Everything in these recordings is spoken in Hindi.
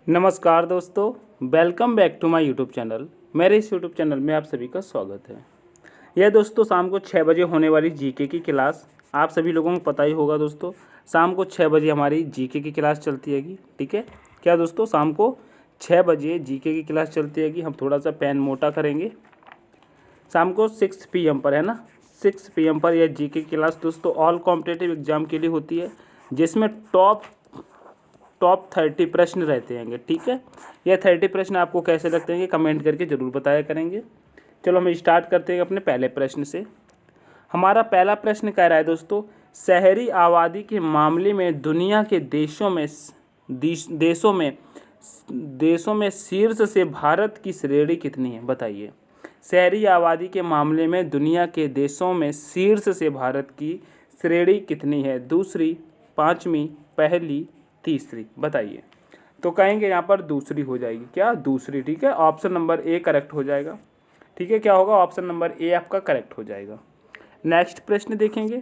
नमस्कार दोस्तों, welcome back to my YouTube channel. मेरे इस यूट्यूब चैनल में आप सभी का स्वागत है। यह दोस्तों शाम को 6 बजे होने वाली जीके की क्लास आप सभी लोगों को पता ही होगा। दोस्तों शाम को 6 बजे हमारी जीके की क्लास चलती हैगी। ठीक है क्या दोस्तों, शाम को 6 बजे जीके की क्लास चलती हैगी। हम थोड़ा सा पेन मोटा करेंगे। शाम को 6 PM पर है ना, 6 PM पर यह जीके की क्लास दोस्तों ऑल कॉम्पिटेटिव एग्जाम के लिए होती है, जिसमें टॉप 30 प्रश्न रहते हैं। ठीक है, यह 30 प्रश्न आपको कैसे लगते हैं कमेंट करके ज़रूर बताया करेंगे। चलो हम स्टार्ट करते हैं अपने पहले प्रश्न से। हमारा पहला प्रश्न कह रहा है दोस्तों, शहरी आबादी के मामले में दुनिया के देशों में शीर्ष से भारत की श्रेणी कितनी है? बताइए। शहरी आबादी के मामले में दुनिया के देशों में शीर्ष से भारत की श्रेणी कितनी है? दूसरी, पाँचवीं, पहली, तीसरी? बताइए। तो कहेंगे यहाँ पर दूसरी हो जाएगी। क्या? दूसरी। ठीक है, ऑप्शन नंबर ए करेक्ट हो जाएगा। ठीक है, क्या होगा? ऑप्शन नंबर ए आपका करेक्ट हो जाएगा। नेक्स्ट प्रश्न देखेंगे।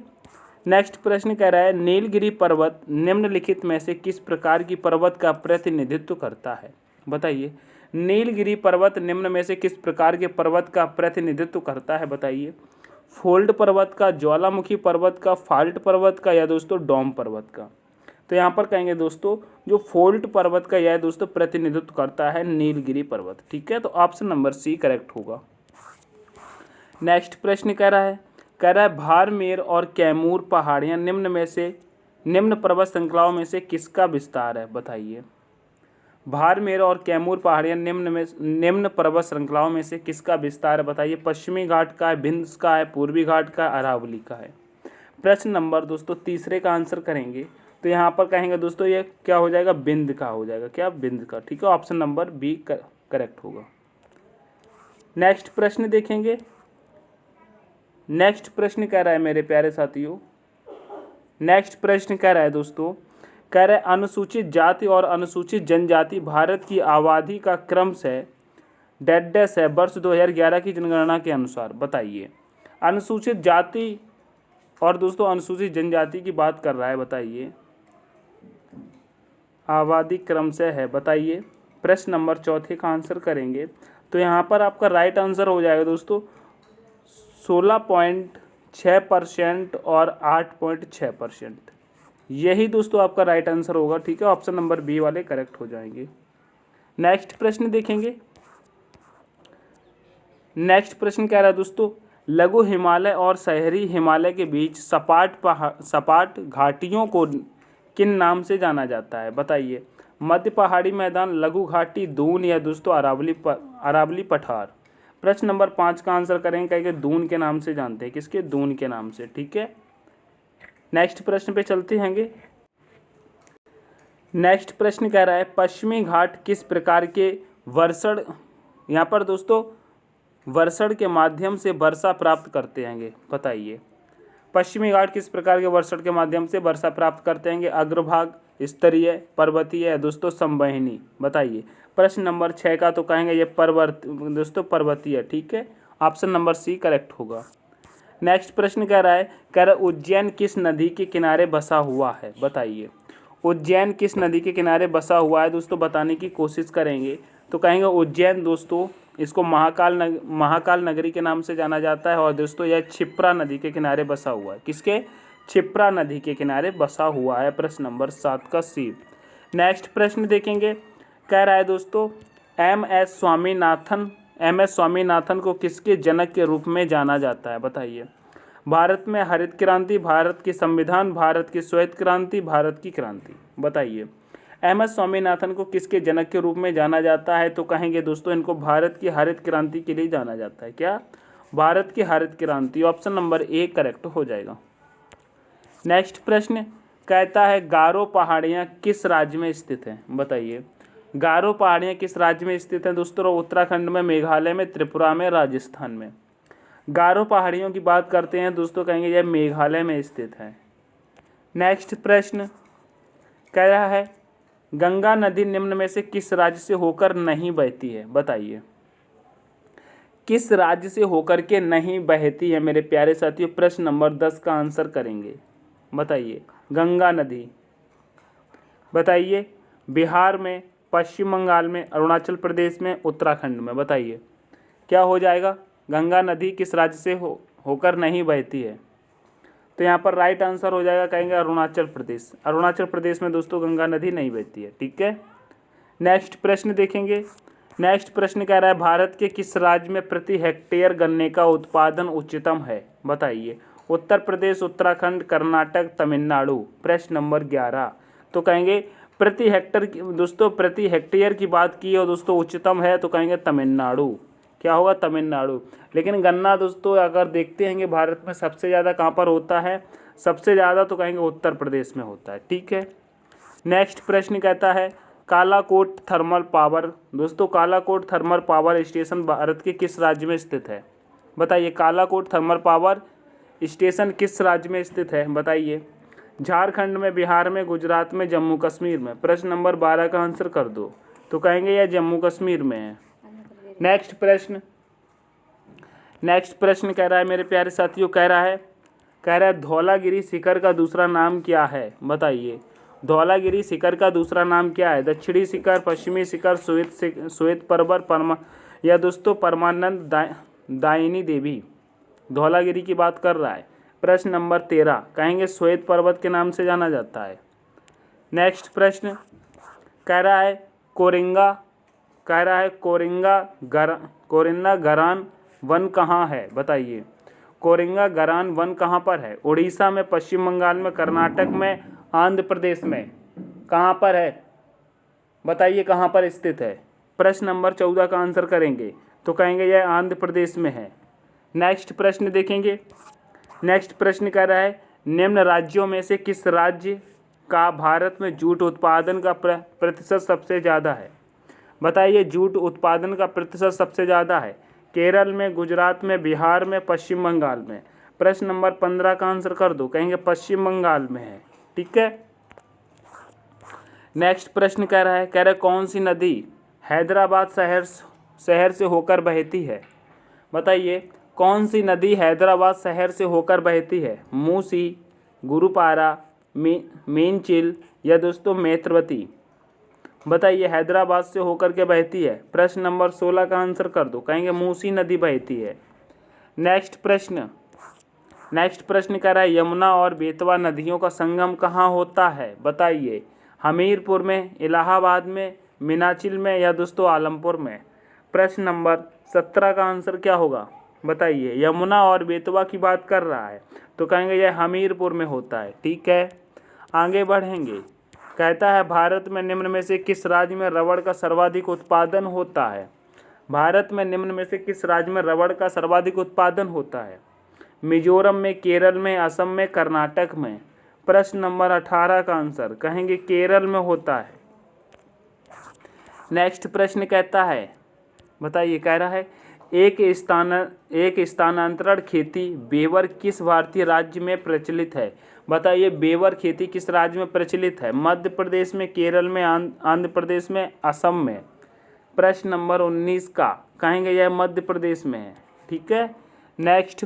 नेक्स्ट प्रश्न कह रहा है, नीलगिरी पर्वत निम्नलिखित में से किस प्रकार की पर्वत का प्रतिनिधित्व करता है? बताइए। नीलगिरी पर्वत निम्न में से किस प्रकार के पर्वत का प्रतिनिधित्व करता है? बताइए। फोल्ड पर्वत का, ज्वालामुखी पर्वत का, फाल्ट पर्वत का, या दोस्तों डोम पर्वत का? तो यहाँ पर कहेंगे दोस्तों जो फोल्ट पर्वत का यह दोस्तों प्रतिनिधित्व करता है नीलगिरी पर्वत। ठीक है, तो ऑप्शन नंबर सी करेक्ट होगा। नेक्स्ट प्रश्न कह रहा है भारमेर और कैमूर पहाड़ियाँ निम्न पर्वत श्रृंखलाओं में से किसका विस्तार है? बताइए। भारमेर और कैमूर पहाड़ियाँ निम्न पर्वत श्रृंखलाओं में से किसका विस्तार है? बताइए। पश्चिमी घाट का है, विंध्य का है, पूर्वी घाट का, अरावली का है? प्रश्न नंबर दोस्तों तीसरे का आंसर करेंगे तो यहाँ पर कहेंगे दोस्तों ये क्या हो जाएगा? विंध्य का हो जाएगा। क्या? विंध्य का। ठीक है, ऑप्शन नंबर बी करेक्ट होगा। नेक्स्ट प्रश्न देखेंगे। नेक्स्ट प्रश्न कह रहा है मेरे प्यारे साथियों, नेक्स्ट प्रश्न कह रहा है दोस्तों, कह रहा है अनुसूचित जाति और अनुसूचित जनजाति भारत की आबादी का क्रमश डैश है वर्ष 2011 की जनगणना के अनुसार? बताइए। अनुसूचित जाति और दोस्तों अनुसूचित जनजाति की बात कर रहा है। बताइए। आबादी क्रम से है। बताइए। प्रश्न नंबर चौथे का आंसर करेंगे तो यहाँ पर आपका राइट आंसर हो जाएगा दोस्तों 16.6% और 8.6%। यही दोस्तों आपका राइट आंसर होगा। ठीक है, ऑप्शन नंबर बी वाले करेक्ट हो जाएंगे। नेक्स्ट प्रश्न देखेंगे। नेक्स्ट प्रश्न कह रहा है दोस्तों, लघु हिमालय और शहरी हिमालय के बीच सपाट घाटियों को किन नाम से जाना जाता है? बताइए। मध्य पहाड़ी मैदान, लघु घाटी, दून, या दोस्तों अरावली पठार? प्रश्न नंबर 5 का आंसर करेंगे कि दून के नाम से जानते हैं। किसके? दून के नाम से। ठीक है, नेक्स्ट प्रश्न पे चलते हैंगे। नेक्स्ट प्रश्न कह रहा है पश्चिमी घाट किस प्रकार के वर्षण, यहाँ पर दोस्तों वर्षण के माध्यम से वर्षा प्राप्त करते हैंगे? बताइए। पश्चिमी घाट किस प्रकार के वर्षण के माध्यम से वर्षा प्राप्त करते हैं? अग्रभाग, स्तरीय, पर्वतीय, या दोस्तों संवहनी? बताइए। प्रश्न नंबर 6 का तो कहेंगे ये दोस्तों पर्वतीय। ठीक है, ऑप्शन नंबर सी करेक्ट होगा। नेक्स्ट प्रश्न कह रहा है उज्जैन किस नदी के किनारे बसा हुआ है? बताइए। उज्जैन किस नदी के किनारे बसा हुआ है दोस्तों? बताने की कोशिश करेंगे तो कहेंगे उज्जैन दोस्तों इसको महाकाल नगरी के नाम से जाना जाता है, और दोस्तों यह क्षिप्रा नदी के किनारे बसा हुआ है। किसके? क्षिप्रा नदी के किनारे बसा हुआ है। प्रश्न नंबर 7 का सी। नेक्स्ट प्रश्न देखेंगे। कह रहा है दोस्तों एम.एस. स्वामीनाथन को किसके जनक के रूप में जाना जाता है? बताइए। भारत में हरित क्रांति, भारत की संविधान, भारत की श्वेत क्रांति, भारत की क्रांति? बताइए। एम.एस. स्वामीनाथन को किसके जनक के रूप में जाना जाता है? तो कहेंगे दोस्तों इनको भारत की हरित क्रांति के लिए जाना जाता है। क्या? भारत की हरित क्रांति। ऑप्शन नंबर ए करेक्ट हो जाएगा। नेक्स्ट प्रश्न कहता है गारो पहाड़ियाँ किस राज्य में स्थित हैं? बताइए। गारो पहाड़ियाँ किस राज्य में स्थित हैं दोस्तों? उत्तराखंड में, मेघालय में, त्रिपुरा में, राजस्थान में? गारो पहाड़ियों की बात करते हैं दोस्तों, कहेंगे यह मेघालय में स्थित है। नेक्स्ट प्रश्न कह रहा है गंगा नदी निम्न में से किस राज्य से होकर नहीं बहती है? बताइए। किस राज्य से होकर के नहीं बहती है मेरे प्यारे साथियों? प्रश्न नंबर 10 का आंसर करेंगे। बताइए। गंगा नदी। बताइए। बिहार में, पश्चिम बंगाल में, अरुणाचल प्रदेश में, उत्तराखंड में? बताइए क्या हो जाएगा। गंगा नदी किस राज्य से होकर नहीं बहती है? तो यहाँ पर राइट आंसर हो जाएगा, कहेंगे अरुणाचल प्रदेश। अरुणाचल प्रदेश में दोस्तों गंगा नदी नहीं बहती है। ठीक है, नेक्स्ट प्रश्न देखेंगे। नेक्स्ट प्रश्न कह रहा है भारत के किस राज्य में प्रति हेक्टेयर गन्ने का उत्पादन उच्चतम है? बताइए। उत्तर प्रदेश, उत्तराखंड, कर्नाटक, तमिलनाडु? प्रश्न नंबर 11। तो कहेंगे प्रति हेक्टर दोस्तों, प्रति हेक्टेयर की बात की और दोस्तों उच्चतम है तो कहेंगे तमिलनाडु। क्या होगा? तमिलनाडु। लेकिन गन्ना दोस्तों अगर देखते हैं कि भारत में सबसे ज़्यादा कहाँ पर होता है? सबसे ज़्यादा तो कहेंगे उत्तर प्रदेश में होता है। ठीक है, नेक्स्ट प्रश्न कहता है कालाकोट थर्मल पावर। दोस्तों Kalakot thermal power station Bharat के किस राज्य में स्थित है? बताइए। कालाकोट थर्मल पावर स्टेशन किस राज्य में स्थित है? बताइए। झारखंड में, बिहार में, गुजरात में, जम्मू कश्मीर में? प्रश्न नंबर 12 का आंसर कर दो। तो कहेंगे यह जम्मू कश्मीर में है। नेक्स्ट प्रश्न कह रहा है मेरे प्यारे साथियों, कह रहा है धौलागिरी शिखर का दूसरा नाम क्या है? बताइए। धौलागिरी शिखर का दूसरा नाम क्या है? दक्षिणी शिखर, पश्चिमी शिखर, श्वेत पर्वत, या दोस्तों परमानंद दायिनी देवी? धौलागिरी की बात कर रहा है। प्रश्न नंबर 13 कहेंगे श्वेत पर्वत के नाम से जाना जाता है। नेक्स्ट प्रश्न कह रहा है कोरिंगा गरान वन कहाँ है? बताइए। कोरिंगा गरान वन कहाँ पर है? उड़ीसा में, पश्चिम बंगाल में, कर्नाटक में, आंध्र प्रदेश में? कहाँ पर है? बताइए कहाँ पर स्थित है? प्रश्न नंबर 14 का आंसर करेंगे तो कहेंगे यह आंध्र प्रदेश में है। नेक्स्ट प्रश्न देखेंगे। नेक्स्ट प्रश्न कह रहा है निम्न राज्यों में से किस राज्य का भारत में जूट उत्पादन का प्रतिशत सबसे ज़्यादा है? बताइए। जूट उत्पादन का प्रतिशत सबसे ज़्यादा है केरल में, गुजरात में, बिहार में, पश्चिम बंगाल में? प्रश्न नंबर 15 का आंसर कर दो, कहेंगे पश्चिम बंगाल में है। ठीक है, नेक्स्ट प्रश्न कह रहा है कौन सी नदी हैदराबाद शहर से होकर बहती है? बताइए। कौन सी नदी हैदराबाद शहर से होकर बहती है? मूसी, गुरुपारा, मीनचिल या दोस्तों नेत्रवती? बताइए। हैदराबाद से होकर के बहती है। प्रश्न नंबर 16 का आंसर कर दो, कहेंगे मूसी नदी बहती है। नेक्स्ट प्रश्न कह रहा है यमुना और बेतवा नदियों का संगम कहाँ होता है? बताइए। हमीरपुर में, इलाहाबाद में, मीनाचिल में या दोस्तों आलमपुर में? प्रश्न नंबर 17 का आंसर क्या होगा? बताइए। यमुना और बेतवा की बात कर रहा है तो कहेंगे यह हमीरपुर में होता है। ठीक है, आगे बढ़ेंगे। कहता है भारत में निम्न में से किस राज्य में रबड़ का सर्वाधिक उत्पादन होता है? भारत में निम्न में से किस राज्य में रबड़ का सर्वाधिक उत्पादन होता है? मिजोरम में, केरल में, असम में, कर्नाटक में? प्रश्न नंबर 18 का आंसर कहेंगे केरल में होता है। नेक्स्ट प्रश्न कहता है, बताइए, कह रहा है एक स्थानांतरण खेती बेवर किस भारतीय राज्य में प्रचलित है? बताइए। बेवर खेती किस राज्य में प्रचलित है? मध्य प्रदेश में, केरल में, आंध्र प्रदेश में, असम में? प्रश्न नंबर 19 का कहेंगे यह मध्य प्रदेश में है। ठीक है, नेक्स्ट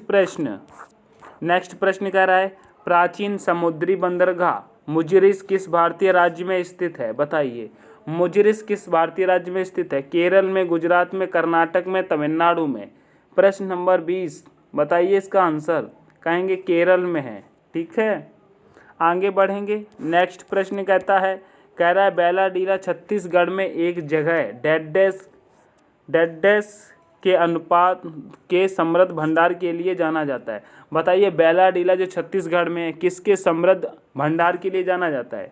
प्रश्न कह रहा है प्राचीन समुद्री बंदरगाह मुजिरिस किस भारतीय राज्य में स्थित है? बताइए। मुजिरिस किस भारतीय राज्य में स्थित है? केरल में, गुजरात में, कर्नाटक में, तमिलनाडु में? प्रश्न नंबर 20 बताइए इसका आंसर, कहेंगे केरल में है। ठीक है, आगे बढ़ेंगे। नेक्स्ट प्रश्न कह रहा है बैलाडीला छत्तीसगढ़ में एक जगह डेडेस के अनुपात के समृद्ध भंडार के लिए जाना जाता है। बताइए। बैलाडीला जो छत्तीसगढ़ में है किसके समृद्ध भंडार के लिए जाना जाता है?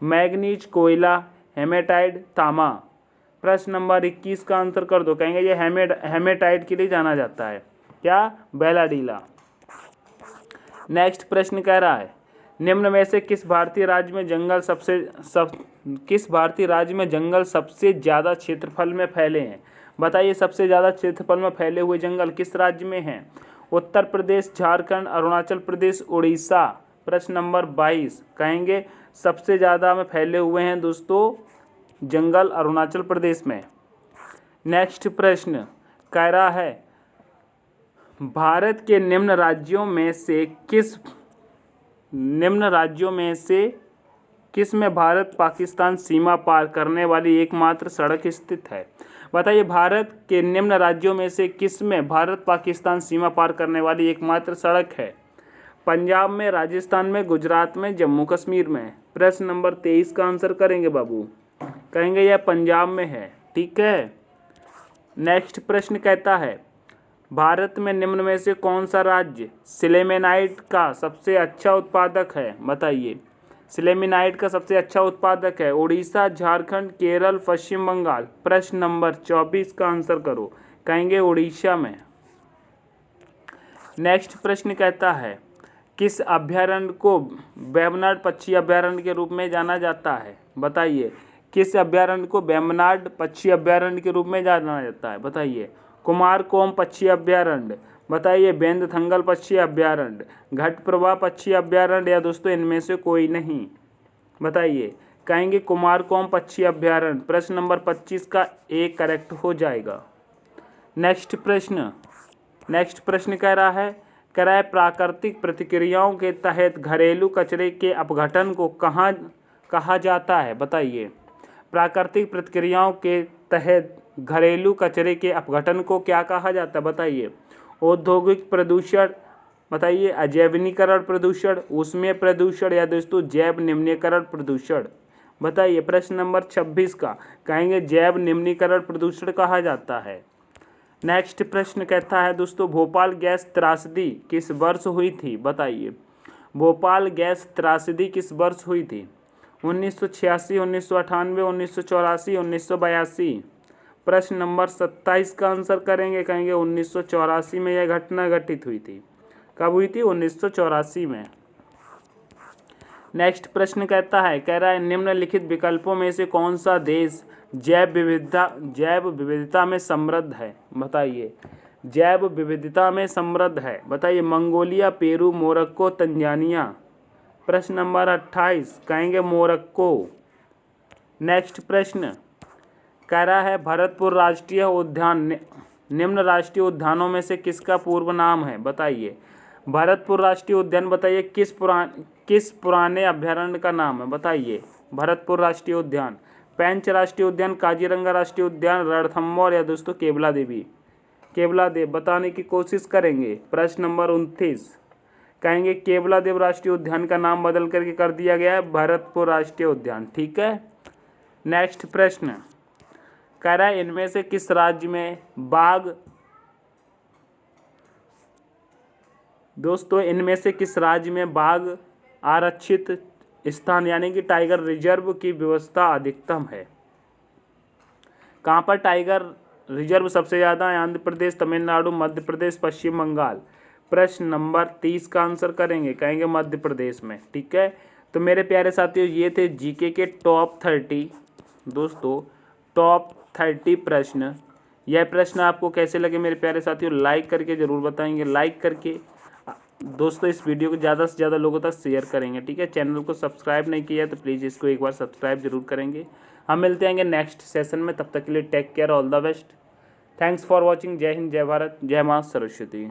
मैग्नीज, कोयला, हेमेटाइट, तांबा? प्रश्न नंबर 21 का आंसर कर दो, कहेंगे ये हेमेटाइट के लिए जाना जाता है। क्या? बैलाडीला। नेक्स्ट प्रश्न कह रहा है निम्न में से किस भारतीय राज्य में जंगल सबसे ज़्यादा क्षेत्रफल में फैले हैं? बताइए। सबसे ज़्यादा क्षेत्रफल में फैले हुए जंगल किस राज्य में हैं? उत्तर प्रदेश, झारखंड, अरुणाचल प्रदेश, उड़ीसा? प्रश्न नंबर 22 कहेंगे सबसे ज़्यादा में फैले हुए हैं दोस्तों जंगल अरुणाचल प्रदेश में। नेक्स्ट प्रश्न कह रहा है भारत के निम्न राज्यों में से किस में भारत पाकिस्तान सीमा पार करने वाली एकमात्र सड़क स्थित है? बताइए, भारत के निम्न राज्यों में से किस में भारत पाकिस्तान सीमा पार करने वाली एकमात्र सड़क है? पंजाब में, राजस्थान में, गुजरात में, जम्मू कश्मीर में। प्रश्न नंबर 23 का आंसर करेंगे बाबू, कहेंगे यह पंजाब में है। ठीक है। नेक्स्ट प्रश्न कहता है, भारत में निम्न में से कौन सा राज्य सिलेमेनाइट का सबसे अच्छा उत्पादक है? बताइए, सिलेमेनाइट का सबसे अच्छा उत्पादक है। उड़ीसा, झारखंड, केरल, पश्चिम बंगाल। प्रश्न नंबर 24 का आंसर करो, कहेंगे उड़ीसा में। नेक्स्ट प्रश्न कहता है, किस अभयारण्य को वेम्बनाड पक्षी अभयारण्य के रूप में जाना जाता है? बताइए, किस अभयारण्य को वेम्बनाड पक्षी अभयारण्य के रूप में जाना जाता है? बताइए, कुमारकोम पक्षी अभयारण्य, बताइए बेंतथंगल पक्षी अभयारण्य, घटप्रभा पक्षी अभयारण्य, या दोस्तों इनमें से कोई नहीं? बताइए, कहेंगे कुमारकोम पक्षी अभयारण्य। प्रश्न नंबर 25 का एक करेक्ट हो जाएगा। नेक्स्ट प्रश्न कह रहा है प्राकृतिक प्रतिक्रियाओं के तहत घरेलू कचरे के अपघटन को कहा जाता है? बताइए, प्राकृतिक प्रतिक्रियाओं के तहत घरेलू कचरे के अपघटन को क्या कहा जाता है? बताइए, औद्योगिक प्रदूषण, बताइए अजैविकरण प्रदूषण, ऊष्मीय प्रदूषण, या दोस्तों जैव निम्नीकरण प्रदूषण। बताइए, प्रश्न नंबर 26 का कहेंगे जैव निम्नीकरण प्रदूषण कहा जाता है। नेक्स्ट प्रश्न कहता है दोस्तों, भोपाल गैस त्रासदी किस वर्ष हुई थी? बताइए, भोपाल गैस त्रासदी किस वर्ष हुई थी? 1986, 1998, 1984, 1982। प्रश्न नंबर 27 का आंसर करेंगे, कहेंगे 1984 में यह घटना घटित हुई थी। कब हुई थी? 1984 में। नेक्स्ट प्रश्न कह रहा है निम्नलिखित विकल्पों में से कौन सा देश जैव विविधता में समृद्ध है? बताइए, जैव विविधता में समृद्ध है। बताइए, मंगोलिया, पेरू, मोरक्को, तंजानिया। प्रश्न नंबर 28 कहेंगे मोरक्को। नेक्स्ट प्रश्न कह रहा है भरतपुर राष्ट्रीय उद्यान निम्न राष्ट्रीय उद्यानों में से किसका पूर्व नाम है? बताइए, भरतपुर राष्ट्रीय उद्यान बताइए किस पुराने अभयारण्य का नाम है? बताइए, भरतपुर राष्ट्रीय उद्यान, पेंच राष्ट्रीय उद्यान, काजीरंगा राष्ट्रीय उद्यान, रणथंभौर, या दोस्तों केवला देव बताने की कोशिश करेंगे। प्रश्न नंबर 29 कहेंगे केवला देव राष्ट्रीय उद्यान का नाम बदल करके कर दिया गया है भरतपुर राष्ट्रीय उद्यान। ठीक है। नेक्स्ट प्रश्न कह रहा है इनमें से किस राज्य में बाघ, दोस्तों इनमें से किस राज्य में बाघ आरक्षित स्थान यानी कि टाइगर रिजर्व की व्यवस्था अधिकतम है? कहाँ पर टाइगर रिजर्व सबसे ज़्यादा है? आंध्र प्रदेश, तमिलनाडु, मध्य प्रदेश, पश्चिम बंगाल। प्रश्न नंबर 30 का आंसर करेंगे, कहेंगे मध्य प्रदेश में। ठीक है। तो मेरे प्यारे साथियों, ये थे जीके के टॉप 30 दोस्तों, टॉप 30 प्रश्न। यह प्रश्न आपको कैसे लगे मेरे प्यारे साथियों? लाइक करके ज़रूर बताएंगे। लाइक करके दोस्तों इस वीडियो को ज़्यादा से ज़्यादा लोगों तक शेयर करेंगे। ठीक है। चैनल को सब्सक्राइब नहीं किया तो प्लीज़ इसको एक बार सब्सक्राइब जरूर करेंगे। हम मिलते हैं नेक्स्ट सेशन में, तब तक के लिए take care, all the best. Thanks for watching. जय हिंद, जय भारत, जय मां सरस्वती।